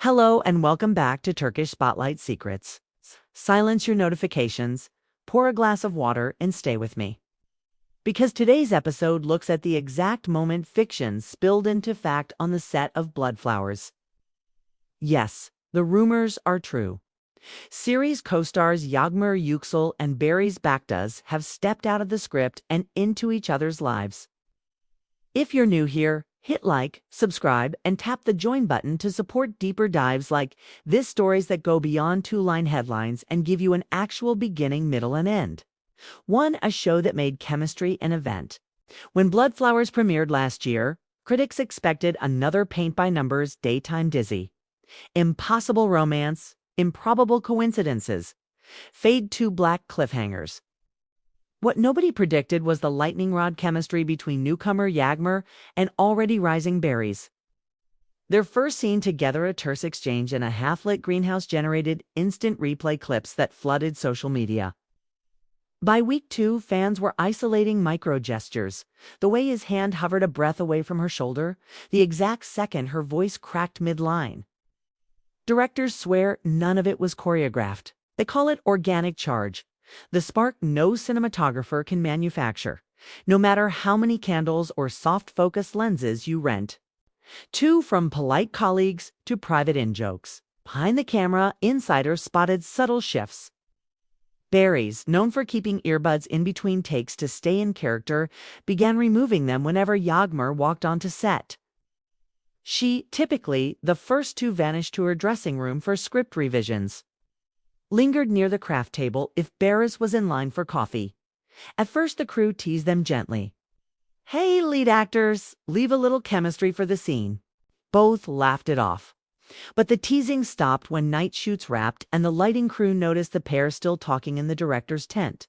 Hello and welcome back to Turkish Spotlight Secrets. Silence your notifications, pour a glass of water, and stay with me. Because today's episode looks at the exact moment fiction spilled into fact on the set of Bloodflowers. Yes, the rumors are true. Series co-stars Yagmur Yüksel and Barış Bakdaz have stepped out of the script and into each other's lives. If you're new here, hit like, subscribe, and tap the join button to support deeper dives like this, stories that go beyond two-line headlines and give you an actual beginning, middle, and end. A show that made chemistry an event. When Bloodflowers premiered last year, critics expected another paint-by-numbers daytime dizzy. Impossible romance, improbable coincidences, fade-to-black cliffhangers. What nobody predicted was the lightning rod chemistry between newcomer Yagmur and already rising Barış. Their first scene together, a terse exchange in a half-lit greenhouse, generated instant replay clips that flooded social media. By week 2, fans were isolating micro-gestures, the way his hand hovered a breath away from her shoulder, the exact second her voice cracked mid-line. Directors swear none of it was choreographed. They call it organic charge. The spark no cinematographer can manufacture, no matter how many candles or soft focus lenses you rent. From polite colleagues to private in-jokes. Behind the camera, insiders spotted subtle shifts. Barış, known for keeping earbuds in between takes to stay in character, began removing them whenever Yagmur walked onto set. She, typically the first to vanish to her dressing room for script revisions, lingered near the craft table if Barış was in line for coffee. At first, the crew teased them gently. "Hey, lead actors, leave a little chemistry for the scene." Both laughed it off. But the teasing stopped when night shoots wrapped and the lighting crew noticed the pair still talking in the director's tent,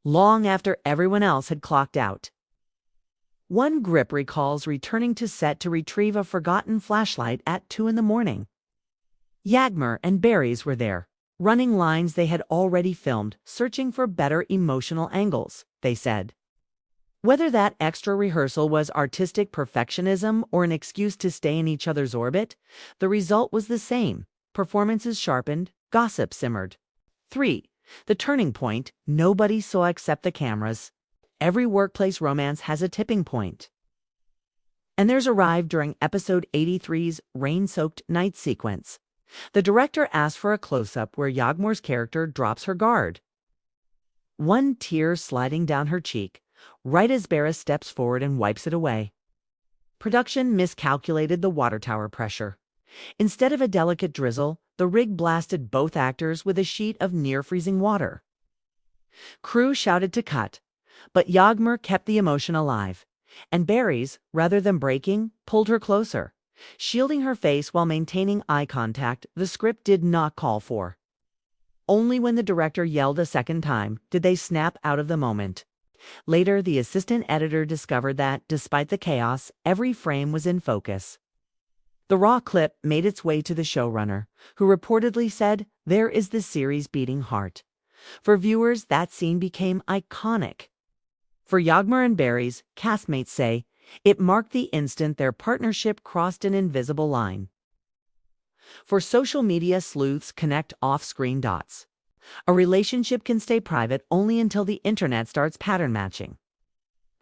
long after everyone else had clocked out. One grip recalls returning to set to retrieve a forgotten flashlight at 2 in the morning. Yagmur and Barış were there, running lines they had already filmed, searching for better emotional angles, they said. Whether that extra rehearsal was artistic perfectionism or an excuse to stay in each other's orbit, the result was the same. Performances sharpened, gossip simmered. The turning point nobody saw except the cameras. Every workplace romance has a tipping point. And theirs arrived during episode 83's rain-soaked night sequence. The director asked for a close-up where Yagmur's character drops her guard, one tear sliding down her cheek, right as Barış steps forward and wipes it away. Production miscalculated the water tower pressure. Instead of a delicate drizzle, the rig blasted both actors with a sheet of near-freezing water. Crew shouted to cut, but Yagmur kept the emotion alive, and Barış, rather than breaking, pulled her closer, shielding her face while maintaining eye contact the script did not call for. Only when the director yelled a second time did they snap out of the moment. Later, the assistant editor discovered that, despite the chaos, every frame was in focus. The raw clip made its way to the showrunner, who reportedly said, "There is the series' beating heart." For viewers, that scene became iconic. For Yagmur and Barış, castmates say, it marked the instant their partnership crossed an invisible line. For social media sleuths, connect off-screen dots. A relationship can stay private only until the internet starts pattern matching.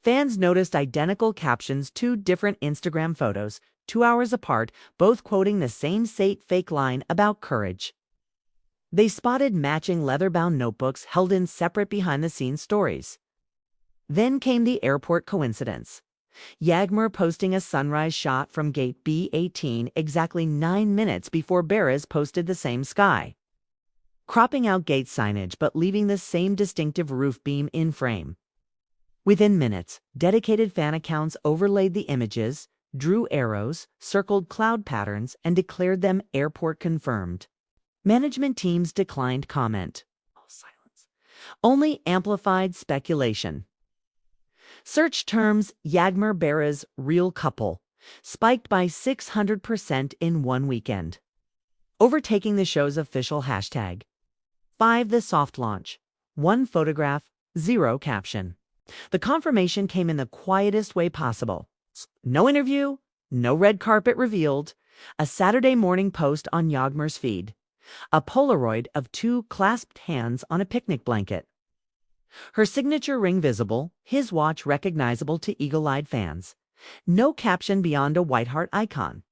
Fans noticed identical captions, 2 different Instagram photos, 2 hours apart, both quoting the same fake line about courage. They spotted matching leather-bound notebooks held in separate behind-the-scenes stories. Then came the airport coincidence. Yagmur posting a sunrise shot from gate B18 exactly 9 minutes before Barış posted the same sky, cropping out gate signage but leaving the same distinctive roof beam in frame. Within minutes, dedicated fan accounts overlaid the images, drew arrows, circled cloud patterns, and declared them airport confirmed. Management teams declined comment. Silence. Only amplified speculation. Search terms Yagmur Barış real couple spiked by 600% in one weekend, overtaking the show's official hashtag. The soft launch. 1 photograph, 0 caption. The confirmation came in the quietest way possible. No interview, no red carpet revealed, A Saturday Morning Post on Yagmar's feed. A Polaroid of two clasped hands on a picnic blanket. Her signature ring visible, his watch recognizable to eagle-eyed fans. No caption beyond a white heart icon.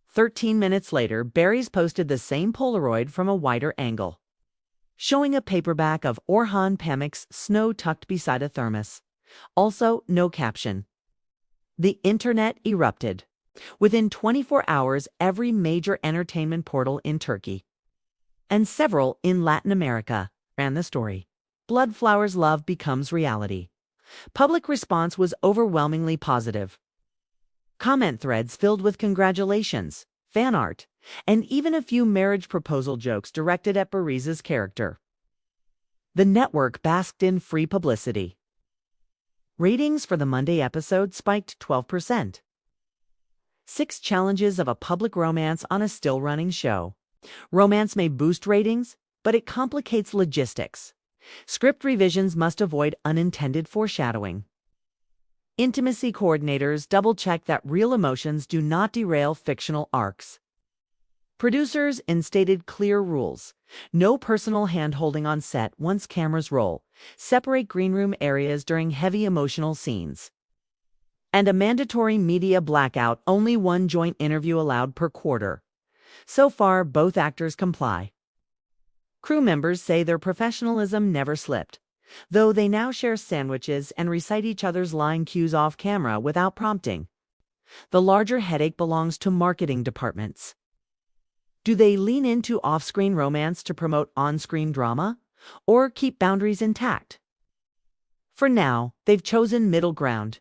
13 minutes later, Barry's posted the same Polaroid from a wider angle, showing a paperback of Orhan Pamuk's Snow tucked beside a thermos. Also, no caption. The internet erupted. Within 24 hours, every major entertainment portal in Turkey and several in Latin America ran the story. Bloodflower's love becomes reality. Public response was overwhelmingly positive. Comment threads filled with congratulations, fan art, and even a few marriage proposal jokes directed at Bariza's character. The network basked in free publicity. Ratings for the Monday episode spiked 12%. 6 challenges of a public romance on a still-running show. Romance may boost ratings, but it complicates logistics. Script revisions must avoid unintended foreshadowing. Intimacy coordinators double-check that real emotions do not derail fictional arcs. Producers instated clear rules. No personal hand-holding on set once cameras roll. Separate green room areas during heavy emotional scenes. And a mandatory media blackout, only one joint interview allowed per quarter. So far, both actors comply. Crew members say their professionalism never slipped, though they now share sandwiches and recite each other's line cues off camera without prompting. The larger headache belongs to marketing departments. Do they lean into off-screen romance to promote on-screen drama, or keep boundaries intact? For now, they've chosen middle ground.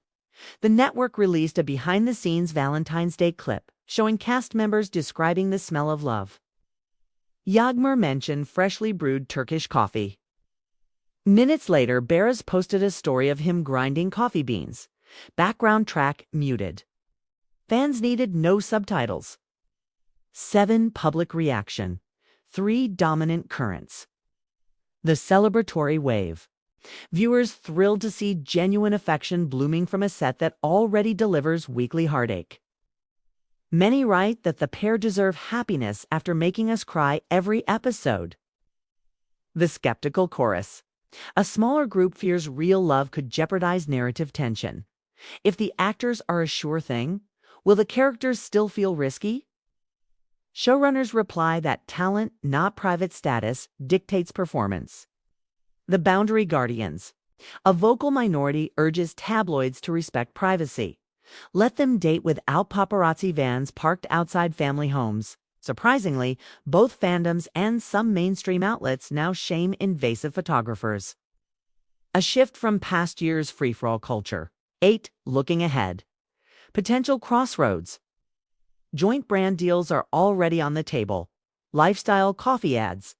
The network released a behind-the-scenes Valentine's Day clip showing cast members describing the smell of love. Yagmar mentioned freshly brewed Turkish coffee. Minutes later, Barış posted a story of him grinding coffee beans. Background track muted. Fans needed no subtitles. 7 public reaction. 3 dominant currents. The celebratory wave. Viewers thrilled to see genuine affection blooming from a set that already delivers weekly heartache. Many write that the pair deserve happiness after making us cry every episode. The skeptical chorus. A smaller group fears real love could jeopardize narrative tension. If the actors are a sure thing, will the characters still feel risky? Showrunners reply that talent, not private status, dictates performance. The Boundary Guardians. A vocal minority urges tabloids to respect privacy. Let them date without paparazzi vans parked outside family homes. Surprisingly, both fandoms and some mainstream outlets now shame invasive photographers. A shift from past years' free-for-all culture. 8. Looking ahead. Potential crossroads. Joint brand deals are already on the table. Lifestyle coffee ads.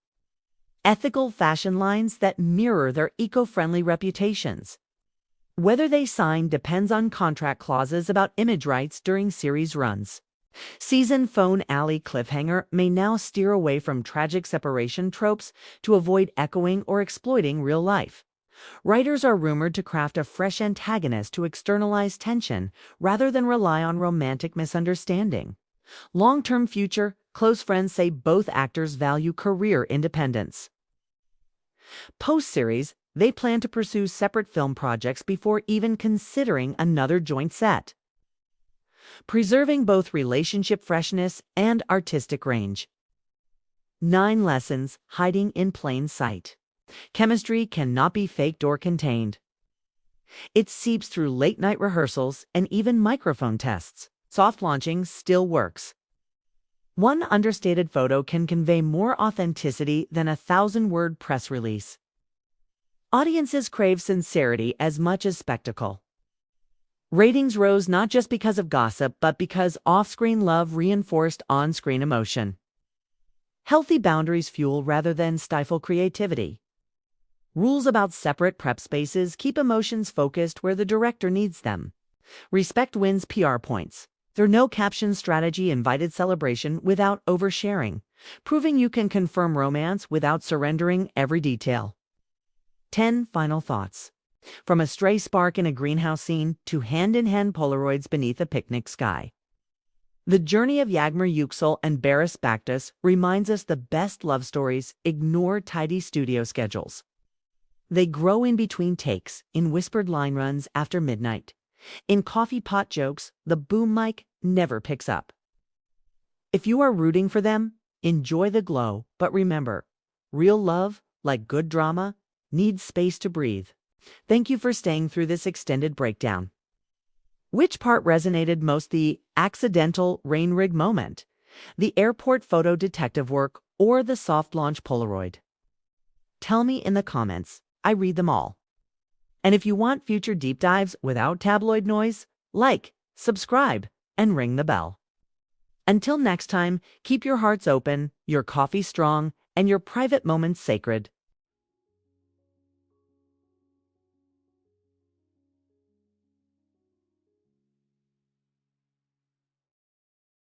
Ethical fashion lines that mirror their eco-friendly reputations. Whether they sign depends on contract clauses about image rights during series runs. Season Phone Alley cliffhanger may now steer away from tragic separation tropes to avoid echoing or exploiting real life. Writers are rumored to craft a fresh antagonist to externalize tension rather than rely on romantic misunderstanding. Long-term future, close friends say both actors value career independence. Post-series, they plan to pursue separate film projects before even considering another joint set, preserving both relationship freshness and artistic range. 9 lessons hiding in plain sight. Chemistry cannot be faked or contained. It seeps through late-night rehearsals and even microphone tests. Soft launching still works. One understated photo can convey more authenticity than a 1,000-word press release. Audiences crave sincerity as much as spectacle. Ratings rose not just because of gossip, but because off-screen love reinforced on-screen emotion. Healthy boundaries fuel rather than stifle creativity. Rules about separate prep spaces keep emotions focused where the director needs them. Respect wins PR points. Their no-caption strategy invited celebration without oversharing, proving you can confirm romance without surrendering every detail. 10 final thoughts. From a stray spark in a greenhouse scene to hand-in-hand Polaroids beneath a picnic sky. The journey of Yagmur Yüksel and Barris Baktus reminds us the best love stories ignore tidy studio schedules. They grow in between takes, in whispered line runs after midnight. In coffee pot jokes, the boom mic never picks up. If you are rooting for them, enjoy the glow, but remember, real love, like good drama, needs space to breathe. Thank you for staying through this extended breakdown. Which part resonated most, the accidental rain rig moment, the airport photo detective work, or the soft launch Polaroid? Tell me in the comments. I read them all. And if you want future deep dives without tabloid noise, like, subscribe, and ring the bell. Until next time, keep your hearts open, your coffee strong, and your private moments sacred.